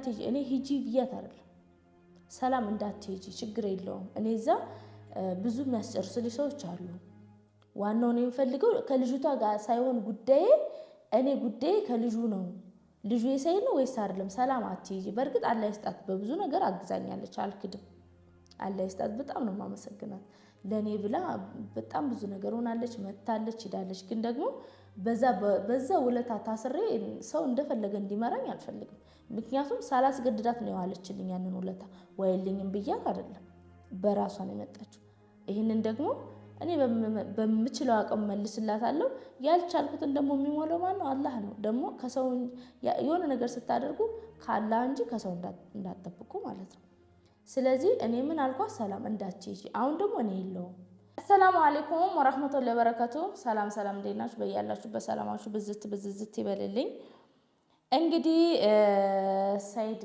እንዳትሄጂ እኔ ሂጂ ብያት አይደለም ሰላም እንዳትሄጂ ችግር የለውም እኔ እዛ ብዙ የሚያስጨርሱልኝ ሰዎች አሉ ዋናው ነው የምፈልገው ከልጅቷ ጋር ሳይሆን ጉዳዬ እኔ ጉዳዬ ከልጁ ነው ልጁ የሰይድ ነው ወይስ አይደለም ሰላም አትሄጂ በርግጥ አላህ ይስጣት በብዙ ነገር አግዛኛለች አልክድም አላህ ይስጣት በጣም ነው ማመሰግናት ለኔ ብላ በጣም ብዙ ነገር ሆናለች መታለች ሄዳለች ግን ደግሞ በዛ ውለታ ታስሬ ሰው እንደፈለገ እንዲመራኝ አልፈልግም ምክንያቱም ሳላስገድዳት ነው ያለችልኝ ያንን ውለታ ወይልኝም ብያት አይደለም በራሷ ነው የመጣችው ይሄንን ደግሞ እኔ በምችለው አቅም መልስላታለሁ ያልቻልኩትን ደግሞ የሚሞላው ማን ነው አላህ ነው ደግሞ ከሰው የሆነ ነገር ስታደርጉ ከአላህ እንጂ ከሰው እንዳትጠብቁ ማለት ነው ስለዚህ እኔ ምን አልኳት ሰላም እንዳትሄጂ አሁን ደግሞ እኔ የለውም السلام عليكم ورحمة الله وبركاته ሰላም እንዴናችሁ በያላችሁበት ሰላማችሁ ብዝት ይበልልኝ እንግዲህ ሰይድ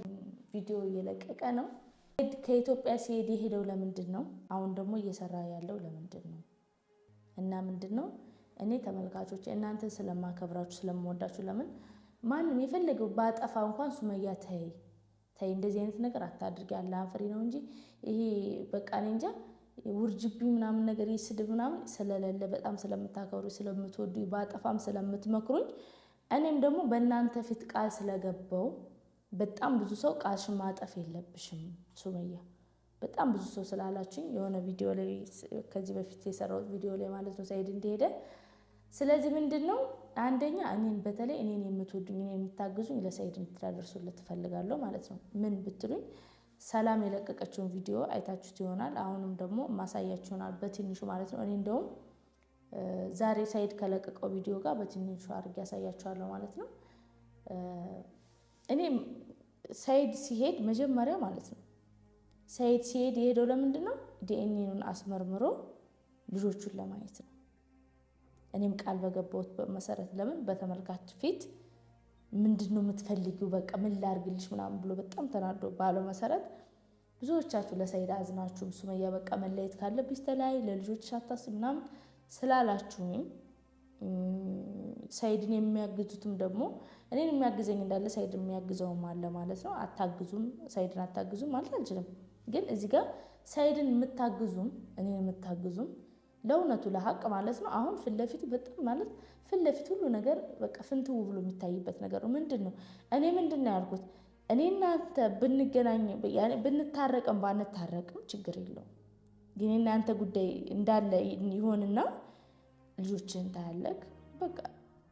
ቪዲዮ እየለቀቀ ነው ከኢትዮጵያ ሲሄድ ሄደው ለምንድን ነው አሁን ደግሞ እየሰራ ያለው ለምንድን ነው እና ምንድነው እኔ ተመልካቾች እናንተ ስለማከብራችሁ ስለምወዳችሁ ለምን ማንንም የፈለገው ባጠፋ እንኳን ሱመያ ተይ እንደዚህ አይነት ነገር አታድርጊ አላህ ፍሪ ነው እንጂ ይሄ በቃ እኔ እንጃ ውርጅብኝ ምናምን ነገር ይስድብ ምናምን ስለሌለ በጣም ስለምታከብሩ ስለምትወዱ ባጠፋም ስለምትመክሩኝ እኔም ደግሞ በእናንተ ፊት ቃል ስለገባው በጣም ብዙ ሰው ቃልሽን ማጠፍ የለብሽም ሱመያ በጣም ብዙ ሰው ስላላችሁኝ የሆነ ቪዲዮ ላይ ከዚህ በፊት የሰራሁት ቪዲዮ ላይ ማለት ነው ሰይድ እንደሄደ ስለዚህ ምንድነው አንደኛ እኔን በተለይ እኔን የምትወዱኝ እኔን የምታግዙኝ ለሰይድ እንድታደርሱለት ፈልጋለሁ ማለት ነው ምን ብትሉኝ ሰላም የለቀቀችውን ቪዲዮ አይታችሁት ይሆናል አሁንም ደግሞ ማሳያችሁ ይሆናል በትንሹ ማለት ነው እኔ እንደውም ዛሬ ሰይድ ከለቀቀው ቪዲዮ ጋር በትንሹ አድርጌ ያሳያችኋለሁ ማለት ነው እኔ ሰይድ ሲሄድ መጀመሪያ ማለት ነው ሰይድ ሲሄድ የሄደው ለምንድነው ዲኤንኤውን አስመርምሮ ልጆቹን ለማየት ነው እኔም ቃል በገባሁት መሰረት ለምን በተመልካች ፊት ምንድነው የምትፈልጊው በቃ ምን ላርግልሽ ምናምን ብሎ በጣም ተናዶ ባለው መሰረት ብዙዎቻችሁ ለሰይድ አዝናችሁ ሱመያ በቃ መለየት ካለብሽ ተለያይ ለልጆችሽ አታስብ ምናምን ስላላችሁኝ ሰይድን የሚያግዙትም ደግሞ እኔን የሚያግዘኝ እንዳለ ሰይድን የሚያግዘውም አለ ማለት ነው አታግዙም ሰይድን አታግዙም ማለት አልችልም ግን እዚህ ጋር ሰይድን የምታግዙም እኔን የምታግዙም ለውነቱ ለሐቅ ማለት ነው አሁን ፍለፊት በጣም ማለት ፍለፊት ሁሉ ነገር በቃ ፍንትው ብሎ የሚታይበት ነገር ነው ምንድነው እኔ ምንድነው ያልኩት እኔ እናንተ ብንገናኝ ያኔ ብንታረቅም ባንታረቅም ችግር የለውም ግን እናንተ ጉዳይ እንዳለ ይሆንና ልጆችን ታያለክ በቃ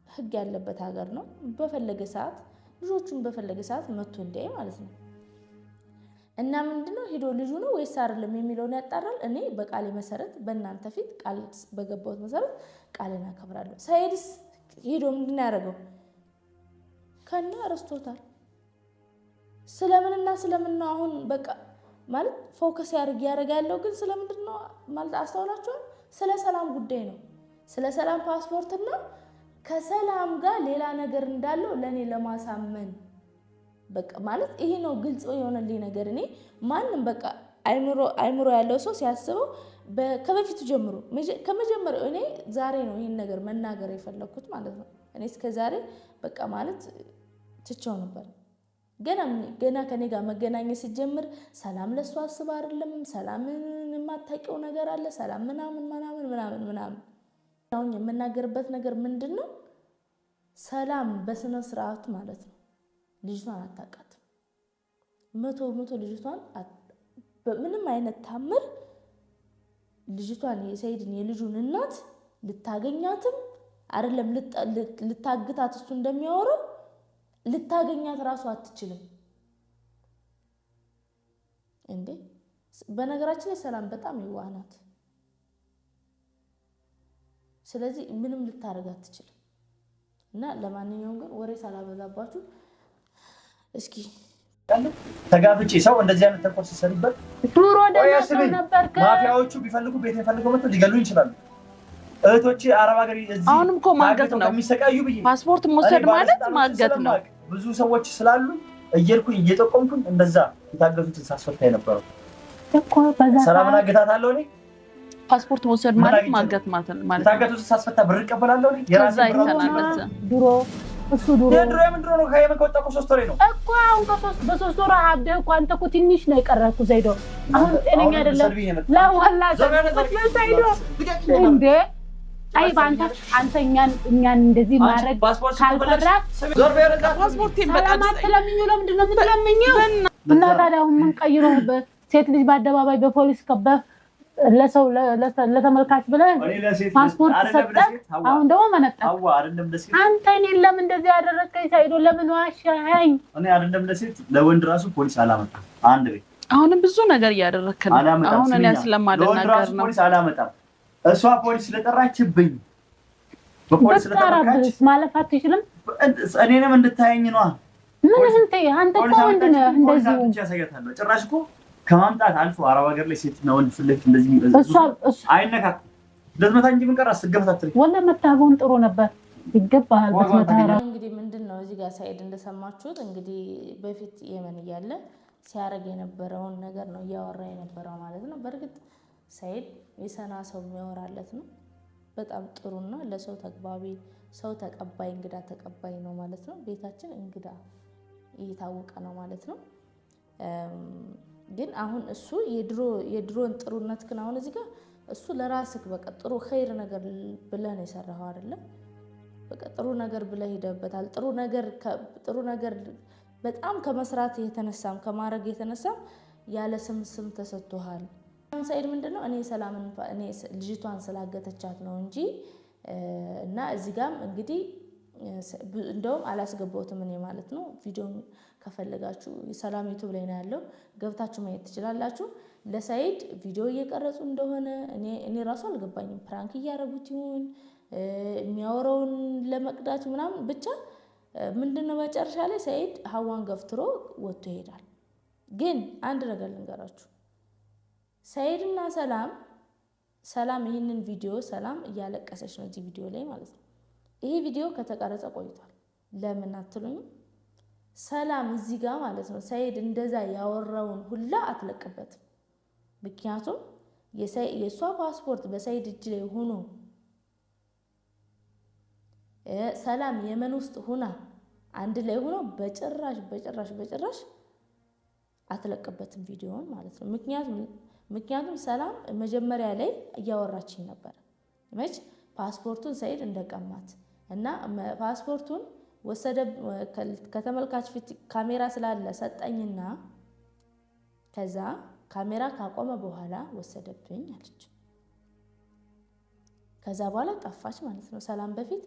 ህግ ያለበት ሀገር ነው በፈለገ ሰዓት ልጆቹን በፈለገ ሰዓት መጥቶ እንዲያይ ማለት ነው እና ምንድነው ሄዶ ልጁ ነው ወይስ አይደለም የሚለውን ያጣራል እኔ በቃሌ መሰረት በእናንተ ፊት ቃል በገባሁት መሰረት ቃሌን አከብራለሁ ሰይድስ ሄዶ ምንድነው ያደረገው ከና ረስቶታል ስለምን ነው አሁን በቃ ማለት ፎከስ ያደርጋለው ግን ስለምንድነው ማለት አስተውላችሁ ስለ ሰላም ጉዳይ ነው ስለ ሰላም ፓስፖርትና ከሰላም ጋር ሌላ ነገር እንዳለው ለኔ ለማሳመን በቃ ማለት ይሄ ነው ግልጽ የሆነልኝ ነገር እኔ ማንንም በቃ አይምሮ ያለው ሰው ሲያስበው ከበፊቱ ጀምሮ ከመጀመሪያው እኔ ዛሬ ነው ይሄን ነገር መናገር የፈለኩት ማለት ነው እኔ እስከ ዛሬ በቃ ማለት ትቼው ነበር ገና ከኔ ጋር መገናኘት ሲጀምር ሰላም ለሷ አስባ አይደለም ሰላምን የማታውቀው ነገር አለ ሰላም ምናምን አሁን የምናገርበት ነገር ምንድነው ሰላም በስነ ስርዓት ማለት ነው ልጅቷን አታውቃትም መቶ ልጅቷን በምንም አይነት ታምር ልጅቷን የሰይድን የልጁን እናት ልታገኛትም አይደለም ልታግታት እሱ እንደሚያወራው ልታገኛት ራሱ አትችልም እንዴ በነገራችን ላይ ሰላም በጣም ይዋናት ስለዚህ ምንም ልታረጋ አትችልም እና ለማንኛውም ግን ወሬ ሳላበዛባችሁ እስኪ ተጋፍጪ ሰው እንደዚህ አይነት ተቆርስ ሲሰሩበት ዱሮ ደረሰው ነበር ማፊያዎቹ ቢፈልጉ ቤት የፈልገው መጥተው ሊገሉ ይችላሉ እህቶቼ አረብ ሀገር እዚህ አሁንም እኮ ማገት ነው የሚሰቃዩ ብዬ ፓስፖርት መውሰድ ማለት ማገት ነው ብዙ ሰዎች ስላሉ እየልኩኝ እየጠቆምኩኝ እንደዛ የታገቱትን ሳስፈታ የነበረው እኮ በዛ ሰላምና ግታታለሁ እኔ ፓስፖርት መውሰድ ማለት ማገት ማለት የታገቱትን ሳስፈታ ብር እቀበላለሁ እኔ የራሴ ብር ድሮ እሱ ድሮ የድሮ የምንድሮ ነው ከየመን ከወጣ እኮ 3 ወሬ ነው እኮ አሁን በ3 ወር አብደህ እኮ አንተ እኮ ትንሽ ነው የቀረኩ ዘይዶ አሁን ጤነኛ አይደለም ለወላ ዘይዶ እንዴ አይ አንተ እኛን እንደዚህ ማድረግ ካልፈራ ፓስፖርቴን በጣም አትለምኝ ለምንድን ነው የምትለምኘው እና ታዲያ አሁን ምን ቀይሮ ሴት ልጅ በአደባባይ በፖሊስ ከበህ ለሰው ለተመልካች ብለህ ፓስፖርት ሰጠህ አሁን ደግሞ መነጠቅ አንተ እኔን ለምን እንደዚህ ያደረከኝ ሳይዶ ለምን ዋሻኸኝ እኔ አይደለም ለሴት ለወንድ ራሱ ፖሊስ አላመጣም አንድ ቤት አሁንም ብዙ ነገር እያደረክ ነው አሁን እኔ ስለማደናገር ነው ፖሊስ አላመጣም እሷ ፖሊስ ስለጠራችብኝ በፖሊስ ስለጠራችብኝ ማለፍ አትችልም እኔንም እንድታየኝ ነው ምን አንተ እኮ ምንድን ነው እንደዚህ ያሳያታለሁ ጭራሽ እኮ ከማምጣት አልፎ አረብ ሀገር ላይ ሴትና ወንድ ፍለክ እንደዚህ አይነካኩ ለዝመታ እንጂ ምን ቀር አስገፈታትሪ ወላ መታገውን ጥሩ ነበር ይገባሃል በትመታራ እንግዲህ ምንድነው እዚህ ጋር ሳይድ እንደሰማችሁት እንግዲህ በፊት የመን እያለ ሲያረግ የነበረውን ነገር ነው ያወራ የነበረው ማለት ነው በርግጥ ሳይድ የሰና ሰው የሚያወራለት ነው በጣም ጥሩና ለሰው ተግባቢ ሰው ተቀባይ እንግዳ ተቀባይ ነው ማለት ነው ቤታችን እንግዳ እየታወቀ ነው ማለት ነው ግን አሁን እሱ የድሮን ጥሩነት ግን አሁን እዚህ ጋር እሱ ለራስህ በቃ ጥሩ ኸይር ነገር ብለህ ነው የሰራኸው አይደለም በቃ ጥሩ ነገር ብለህ ሄደበታል ጥሩ ነገር በጣም ከመስራት የተነሳም ከማረግ የተነሳም ያለ ስም ተሰጥቷል ሳይድ ምንድነው እኔ ልጅቷን ስላገተቻት ነው እንጂ እና እዚህ ጋርም እንግዲህ እንደውም አላስገባውትም እኔ ማለት ነው ቪዲዮን ከፈለጋችሁ ሰላም ዩቲዩብ ላይ ነው ያለው ገብታችሁ ማየት ትችላላችሁ ለሳይድ ቪዲዮ እየቀረጹ እንደሆነ እኔ ራሱ አልገባኝም ፕራንክ እያረጉት ይሁን የሚያወራውን ለመቅዳት ምናምን ብቻ ምንድነው መጨረሻ ላይ ሳይድ ሀዋን ገፍትሮ ወጥቶ ይሄዳል ግን አንድ ነገር ልንገራችሁ ሳይድና ሰላም ይሄንን ቪዲዮ ሰላም እያለቀሰች ነው እዚህ ቪዲዮ ላይ ማለት ነው ይሄ ቪዲዮ ከተቀረጸ ቆይቷል ለምን አትሉኝ ሰላም እዚህ ጋር ማለት ነው ሳይድ እንደዛ ያወራውን ሁላ አትለቅበትም ምክንያቱም የሷ ፓስፖርት በሳይድ እጅ ላይ ሆኖ ሰላም የመን ውስጥ ሆና አንድ ላይ ሆኖ በጭራሽ አትለቅበትም ቪዲዮውን ማለት ነው ምክንያቱም ሰላም መጀመሪያ ላይ እያወራችኝ ነበር መች ፓስፖርቱን ሳይድ እንደቀማት እና ፓስፖርቱን ወሰደ ከተመልካች ፊት ካሜራ ስላለ ሰጠኝና ከዛ ካሜራ ካቆመ በኋላ ወሰደብኝ አለች ከዛ በኋላ ጠፋች ማለት ነው ሰላም በፊት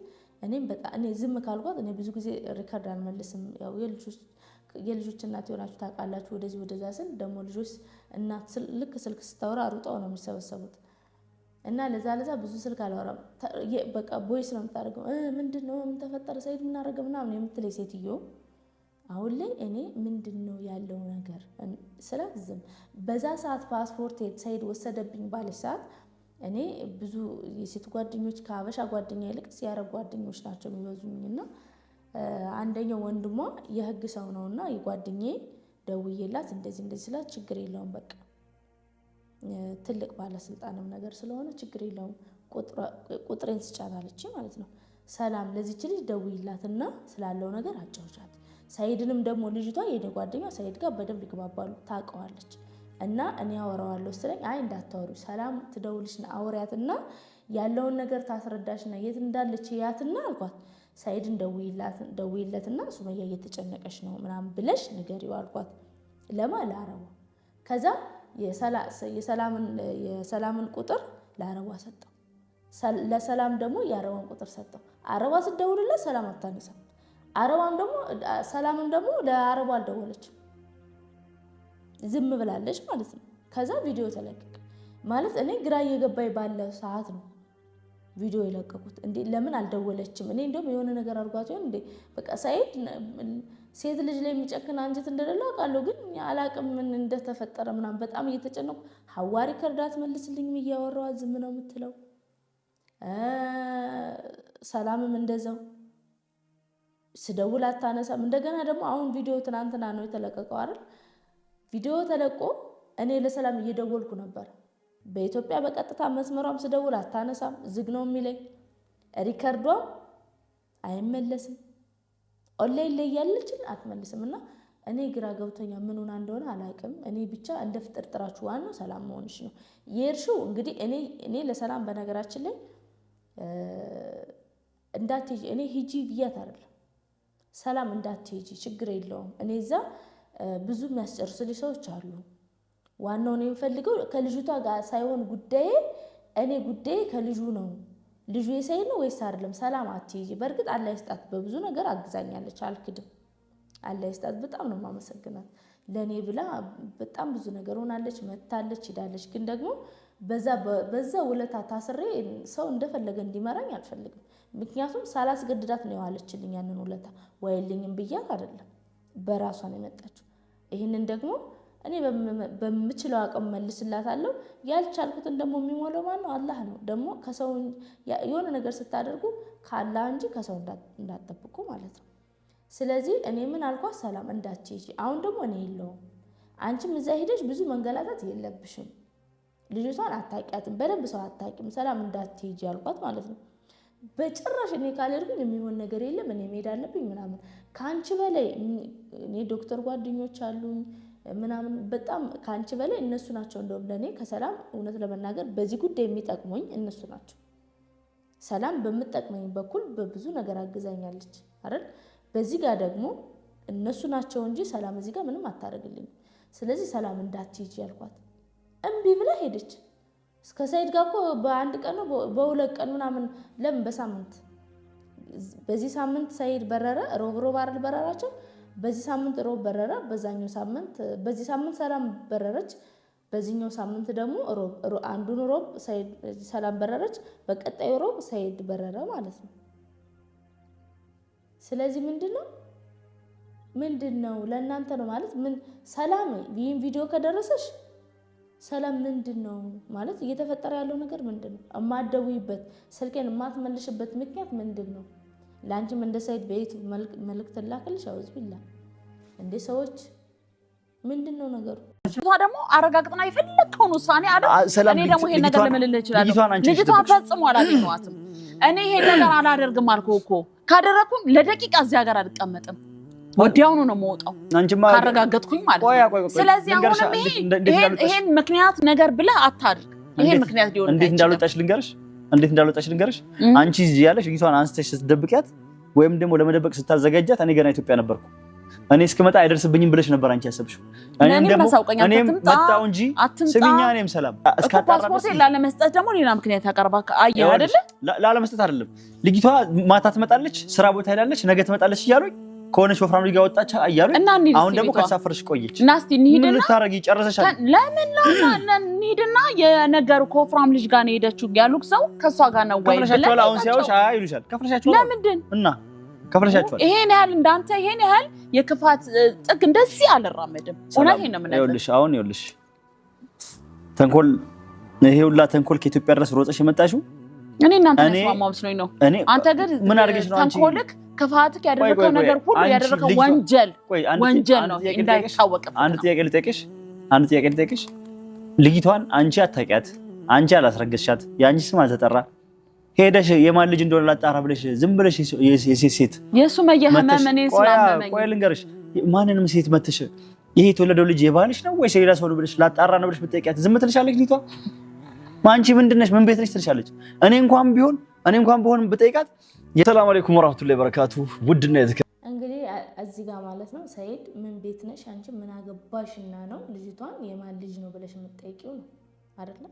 እኔ ዝም ካልኳት እኔ ብዙ ጊዜ ሪከርድ አልመልስም ያው የልጆች እናት ሆናችሁ ታውቃላችሁ ወደዛ ስል ደግሞ ልጆች እናት ልክ ስልክ ስታወራ አሩጣው ነው የሚሰበሰቡት እና ለዛ ብዙ ስልክ አላወራም በቃ ቦይስ ነው የምታደርገው ምንድነው ምን ተፈጠረ ሳይድ ምን አደረገ ምናምን የምትለኝ ሴትዮ አሁን ላይ እኔ ምንድነው ያለው ነገር ስላት ዝም በዛ ሰዓት ፓስፖርት ሳይድ ወሰደብኝ ባለች ሰዓት እኔ ብዙ የሴት ጓደኞች ከአበሻ ጓደኛ ይልቅ ሲያረግ ጓደኞች ናቸው የሚበዙኝና አንደኛው ወንድሟ የህግ ሰው ነውና የጓደኛዬ ደውዬላት እንደዚህ ስላት ችግር የለውም በቃ ትልቅ ባለስልጣንም ነገር ስለሆነ ችግር የለውም ቁጥሬን ስጫታለች ማለት ነው ሰላም ለዚች ልጅ ደውይላትና ስላለው ነገር አጫውቻት ሳይድንም ደግሞ ልጅቷ የኔ ጓደኛ ሳይድ ጋር በደንብ ይግባባሉ ታውቀዋለች እና እኔ አወራዋለሁ ስለኝ አይ እንዳታወሩ ሰላም ትደውልሽና አውሪያትና ያለውን ነገር ታስረዳሽና የት እንዳለች ያትና አልኳት ሳይድን ደውይለትና ሱመያ እየተጨነቀሽ ነው ምናምን ብለሽ ንገሪው አልኳት ለአረቧ ከዛ የሰላምን ቁጥር ለአረቧ ሰጠው ለሰላም ደግሞ የአረቧን ቁጥር ሰጠው አረቧ ስትደውልለት ሰላም አታነሳም ሰላምም ደግሞ ለአረቧ አልደወለችም ዝም ብላለች ማለት ነው ከዛ ቪዲዮ ተለቀቀ ማለት እኔ ግራ እየገባኝ ባለ ሰዓት ነው ቪዲዮ የለቀቁት እንዴ ለምን አልደወለችም እኔ እንደውም የሆነ ነገር አድርጓት ይሆን እንዴ በቃ ሳይድ ሴት ልጅ ላይ የሚጨክን አንጀት እንደሌለ አውቃለሁ ግን አላቅም ምን እንደተፈጠረ ምናምን በጣም እየተጨነቁ ሐዋሪ ከርዳት መልስልኝ እያወራዋ ዝም ነው የምትለው ሰላምም እንደዛው ስደውል አታነሳም እንደገና ደግሞ አሁን ቪዲዮ ትናንትና ነው የተለቀቀው አይደል ቪዲዮ ተለቆ እኔ ለሰላም እየደወልኩ ነበር በኢትዮጵያ በቀጥታ መስመሯም ስደውል አታነሳም ዝግ ነው የሚለኝ ሪከርዷ አይመለስም ኦንላይን ላይ ያለችን አትመልስምና እኔ ግራ ገብቶኛ ምን ሆነ እንደሆነ አላውቅም እኔ ብቻ እንደ ፍጥርጥራችሁ ዋናው ሰላም መሆንሽ ነው የርሽው እንግዲህ እኔ ለሰላም በነገራችን ላይ እንዳትሄጂ እኔ ሂጂ ብያት አይደለም ሰላም እንዳትሄጂ ችግር የለውም እኔ እዛ ብዙ የሚያስጨርሱልኝ ሰዎች አሉ ዋናው ነው የምፈልገው ከልጅቷ ጋር ሳይሆን ጉዳዬ እኔ ጉዳዬ ከልጁ ነው ልጁ የሳይ ነው ወይስ አይደለም ሰላም አትሄጂ በርግጥ አላህ ይስጣት በብዙ ነገር አግዛኛለች አልክድም አላህ ይስጣት በጣም ነው ማመሰግናት ለኔ ብላ በጣም ብዙ ነገር ሆናለች መታለች ሄዳለች ግን ደግሞ በዛ ውለታ ታስሬ ሰው እንደፈለገ እንዲመራኝ አልፈልግም ምክንያቱም ሳላስገድዳት ነው ያለችልኝ ያንን ውለታ ወይልኝም ብያት አይደለም በራሷ ነው የመጣችው ይሄንን ደግሞ እኔ በምችለው አቅም መልስላታለሁ ያልቻልኩትን ደግሞ የሚሞላው ማን ነው አላህ ነው ደግሞ ከሰው የሆነ ነገር ስታደርጉ ከአላህ እንጂ ከሰው እንዳትጠብቁ ማለት ነው ስለዚህ እኔ ምን አልኳት ሰላም እንዳትሄጂ አሁን ደግሞ እኔ የለውም አንቺም እዛ ሄደሽ ብዙ መንገላታት የለብሽም ልጅቷን አታውቂያትም በደንብ ሰው አታውቂም ሰላም እንዳትሄጂ አልኳት ማለት ነው በጭራሽ እኔ ካልሄድኩኝ የሚሆን ነገር የለም እኔ መሄድ አለብኝ ምናምን ካንቺ በላይ እኔ ዶክተር ጓደኞች አሉኝ ምናምን በጣም ካንቺ በላይ እነሱ ናቸው እንደውም ለኔ ከሰላም እውነት ለመናገር በዚህ ጉዳይ የሚጠቅሙኝ እነሱ ናቸው ሰላም በመጠቅመኝ በኩል በብዙ ነገር አግዛኛለች አይደል በዚህ ጋር ደግሞ እነሱ ናቸው እንጂ ሰላም እዚህ ጋር ምንም አታረግልኝ ስለዚህ ሰላም እንዳትሄጂ ያልኳት እምቢ ብላ ሄደች እስከ ሰይድ ጋር እኮ በአንድ ቀን ነው በሁለት ቀን ምናምን ለምን በሳምንት በዚህ ሳምንት ሰይድ በረረ ሮብ አይደል በረራቸው በዚህ ሳምንት ሮብ በረራ በዛኛው ሳምንት በዚህ ሳምንት ሰላም በረረች በዚህኛው ሳምንት ደግሞ አንዱን ሮብ ሰይድ ሰላም በረረች በቀጣዩ ሮብ ሰይድ በረረ ማለት ነው ስለዚህ ምንድነው ለእናንተ ነው ማለት ምን ሰላም ይሄን ቪዲዮ ከደረሰሽ ሰላም ምንድነው ማለት እየተፈጠረ ያለው ነገር ምንድነው አማደውይበት ስልኬን ማትመልሽበት ምክንያት ምንድነው ላንቺም እንደ ሰይድ በይት መልእክት ላከልሽ አውዝ ቢላ እንደ ሰዎች ምንድነው ነገሩ ደግሞ አረጋግጥና ይፈልከውን ውሳኔ አይደል እኔ ደግሞ ይሄን ነገር ለምልልህ ይችላል ልጅቷን ፈጽሞ አላገኘዋትም እኔ ይሄን ነገር አላደርግም አልኩህ እኮ ካደረኩም ለደቂቃ እዚያ ጋር አልቀመጥም ወዲያውኑ ነው የምወጣው ካረጋግጥኩኝ ማለት ነው ስለዚህ አሁንም ይሄን ምክንያት ነገር ብለህ አታድርግ ይሄን ምክንያት ሊሆን እንዴት እንዳልወጣሽ ልንገርሽ አንቺ እዚህ ያለሽ ልጅቷን አንስተሽ ስትደብቂያት ወይም ደግሞ ለመደበቅ ስታዘጋጃት እኔ ገና ኢትዮጵያ ነበርኩ እኔ እስከመጣ አይደርስብኝም ብለሽ ነበር አንቺ ያሰብሽው እኔም መጣው እንጂ ስሚኛ እኔም ሰላም ፓስፖርት ላለመስጠት ደግሞ ሌላ ምክንያት ያቀርባካ አየህ አይደል ላለመስጠት አይደለም ልጅቷ ማታ ትመጣለች ስራ ቦታ ሄዳለች ነገ ትመጣለች እያሉኝ ከሆነች ወፍራም ልጅ ጋር ወጣች አያሉ አሁን ደግሞ ከተሳፈረሽ ቆየች ናስቲ እንሂድና ልታረጊ ጨርሰሻል ለምን እንሂድና የነገሩ ከወፍራም ልጅ ጋር ነው ሄደችው ያሉክ ሰው ከሷ ጋር ነው ወይ ብለሽ አሁን ሲያውሽ ይሉሻል ከፍረሻቸው ለምንድን እና ከፍረሻቸው ይሄን ያህል እንዳንተ ይሄን ያህል የክፋት ጥግ እንደዚህ አልራመድም እውነቴን ነው የምነግርሽ ይኸውልሽ ተንኮል ይሄ ሁላ ተንኮል ከኢትዮጵያ ድረስ ሮጠሽ የመጣሽው እኔ እናንተ መስማማው መስሎኝ ነው አንተ ግን ምን አድርገሽ ነው አንቺ ተንኮልክ ክፋትክ ያደረከው ነገር ሁሉ ያደረከው ወንጀል ነው እንዳይታወቅ አንድ ጥያቄ ልጠይቅሽ ልጅቷን አንቺ አታውቂያት አንቺ አላስረገዝሻት ያንቺ ስም አልተጠራ ሄደሽ የማን ልጅ እንደሆነ ላጣራ ብለሽ ዝም ብለሽ የሴት የሱ መየህመመኔ ስላመመኝ ቆይ ልንገርሽ ማንንም ሴት መተሽ ይሄ የተወለደው ልጅ የባልሽ ነው ወይስ የሌላ ሰው ነው ብለሽ ላጣራ ነው ብለሽ ብትጠይቂያት ዝም ትልሻለች ልጅቷ ማንቺ ምንድነሽ ምን ቤት ነሽ ትልሻለች እኔ እንኳን ቢሆን ብጠይቃት ሰላም አለይኩም ወራህመቱላሂ ወበረካቱ ውድና እንግዲህ እዚህ ጋር ማለት ነው ሰይድ ምን ቤት ነሽ አንቺ ምን አገባሽና ነው ልጅቷን የማን ልጅ ነው ብለሽ የምትጠይቂው ነው አይደል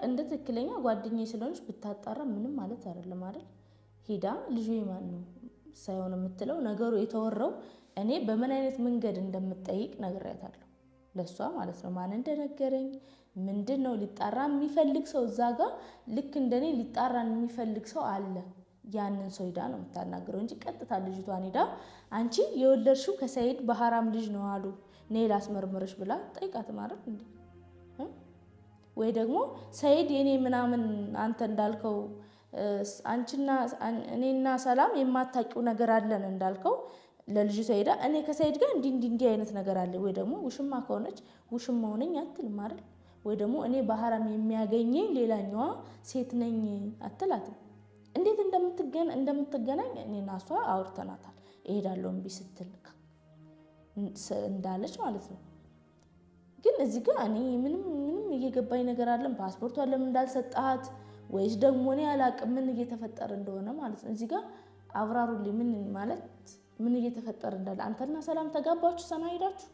እንደ ትክክለኛ ጓደኛዬ ስለሆነች ብታጣራ ምንም ማለት አይደለም አይደል ሄዳ ልጅ የማን ነው ሳይሆን የምትለው ነገሩ የተወራው እኔ በምን አይነት መንገድ እንደምትጠይቅ ነግሬያታለሁ ለሷ ማለት ነው ማን እንደነገረኝ ምንድነው ሊጣራ የሚፈልግ ሰው እዛ ጋር ልክ እንደኔ ሊጣራ የሚፈልግ ሰው አለ ያንን ሰው ሄዳ ነው የምታናገረው እንጂ ቀጥታ ልጅቷን ሄዳ አንቺ የወለድሽው ከሰይድ በሐራም ልጅ ነው አሉ ነይ ላስመርምርሽ ብላ ጠይቃት ማለት እንዴ ወይ ደግሞ ሰይድ የኔ ምናምን አንተ እንዳልከው አንቺና እኔና ሰላም የማታውቂው ነገር አለን እንዳልከው ለልጅቷ ሄዳ እኔ ከሰይድ ጋር እንዲህ አይነት ነገር አለ ወይ ደግሞ ውሽማ ከሆነች ውሽማ ሆነኝ አትልም አይደል ወይ ደግሞ እኔ በሐራም የሚያገኘኝ ሌላኛዋ ሴት ነኝ አትላትም እንዴት እንደምትገናኝ እኔና እሷ አውርተናታል እሄዳለሁ እምቢ ስትል እንዳለች ማለት ነው። ግን እዚህ ጋር እኔ ምንም እየገባኝ ነገር አለም። ፓስፖርቷን ለምን እንዳልሰጣት ወይስ ደግሞ እኔ አላቅም ምን እየተፈጠረ እንደሆነ ማለት ነው። እዚህ ጋር አብራሩልኝ። ምን ማለት ምን እየተፈጠረ እንዳለ። አንተና ሰላም ተጋባችሁ? ሰና ሄዳችሁ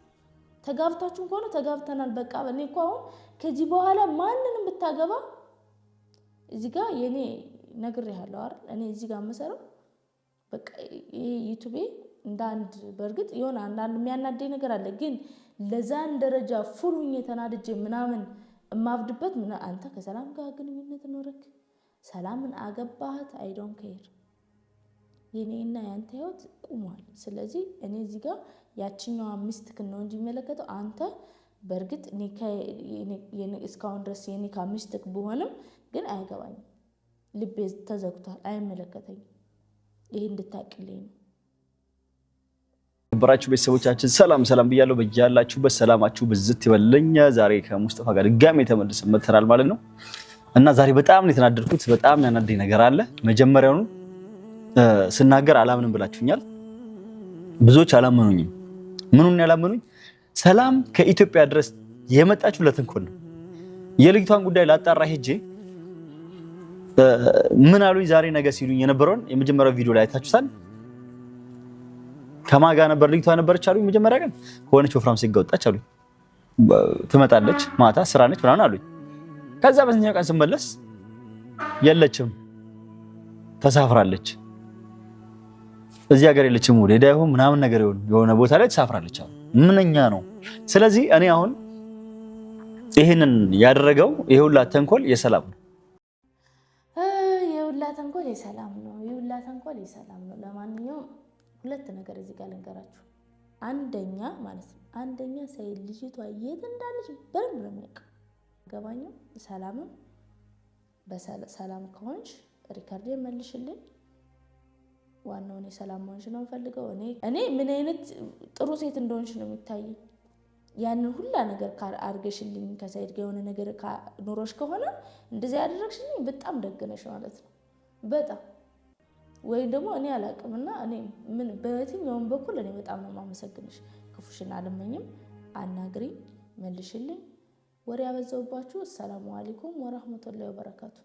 ተጋብታችሁ ከሆነ ተጋብተናል በቃ። እኔ እኮ አሁን ከዚህ በኋላ ማንንም ብታገባ እዚህ ጋር የኔ ነግሬሃለሁ አይደል? እኔ እዚህ ጋር መሰረው በቃ ይሄ ዩቲዩብ እንደ አንድ በርግጥ የሆነ አንዳንድ የሚያናደኝ ነገር አለ። ግን ለዛን ደረጃ ፉሉኝ የተናደጀ ምናምን እማብድበት ምን አንተ ከሰላም ጋር ግንኙነት ኖረክ ሰላምን አገባሃት አይ ዶንት ኬር። የኔና ያንተ ህይወት ቁሟል። ስለዚህ እኔ እዚህ ጋር ያቺኛው ሚስትክ ነው እንጂ የሚመለከተው አንተ በርግጥ እስካሁን ድረስ የኔ ሚስትክ ብሆንም ግን አይገባኝም። ልቤ ተዘግቷል። አይመለከተኝም። ይሄ እንድታቅልኝ ነው። በራችሁ ቤተሰቦቻችን ሰላም ብያለሁ። በእያላችሁበት ሰላማችሁ ብዝት ይበልልኝ። ዛሬ ከሙስጠፋ ጋር ድጋሜ ተመልሰን መተናል ማለት ነው እና ዛሬ በጣም ነው የተናደድኩት። በጣም ያናደኝ ነገር አለ። መጀመሪያውኑ ስናገር አላምንም ብላችሁኛል። ብዙዎች አላመኑኝም። ምኑን ያላመኑኝ? ሰላም ከኢትዮጵያ ድረስ የመጣችሁ ለተንኮል ነው። የልጅቷን ጉዳይ ላጣራ ሄጄ ምን አሉኝ ዛሬ ነገ ሲሉኝ የነበረውን የመጀመሪያው ቪዲዮ ላይ አይታችሁታል። ከማጋ ነበር ልጅቷ ነበረች አሉኝ። መጀመሪያ ቀን ሆነች ወፍራም ሴት ወጣች አሉኝ። ትመጣለች ማታ ስራ ነች ምናምን አሉኝ። ከዛ በስንተኛው ቀን ስመለስ የለችም፣ ተሳፍራለች። እዚህ ሀገር የለችም። ወደ ይሁን ምናምን ነገር የሆነ ቦታ ላይ ተሳፍራለች አሉ። ምንኛ ነው? ስለዚህ እኔ አሁን ይሄንን ያደረገው የሁላ ተንኮል የሰላም ነው። የሁላ ተንኮል የሰላም ነው። የሁላ ተንኮል የሰላም ነው። ለማንኛውም ሁለት ነገር እዚህ ጋር ልንገራችሁ። አንደኛ ማለት ነው ሰይድ ልጅቷ የት እንዳለች በደንብ ነው የሚያውቀው። ገባኝም ሰላምም በሰላም ከሆንሽ ሪካርድ መልሽልኝ። ዋናው እኔ ሰላም መሆንሽ ነው የምፈልገው። እኔ ምን አይነት ጥሩ ሴት እንደሆንሽ ነው የሚታየኝ። ያንን ሁላ ነገር አድርገሽልኝ ከሰይድ ጋር የሆነ ነገር ኖሮሽ ከሆነ እንደዚህ ያደረግሽልኝ በጣም ደግነሽ ማለት ነው። በጣም ወይ ደግሞ እኔ አላቅምና እኔ ምን በየትኛውም በኩል እኔ በጣም ነው የማመሰግንሽ። ክፉሽን አልመኝም። አናግሪኝ፣ መልሽልኝ። ወሬ ያበዛውባችሁ። ሰላም አለይኩም ወራህመቱላሂ ወበረካቱ።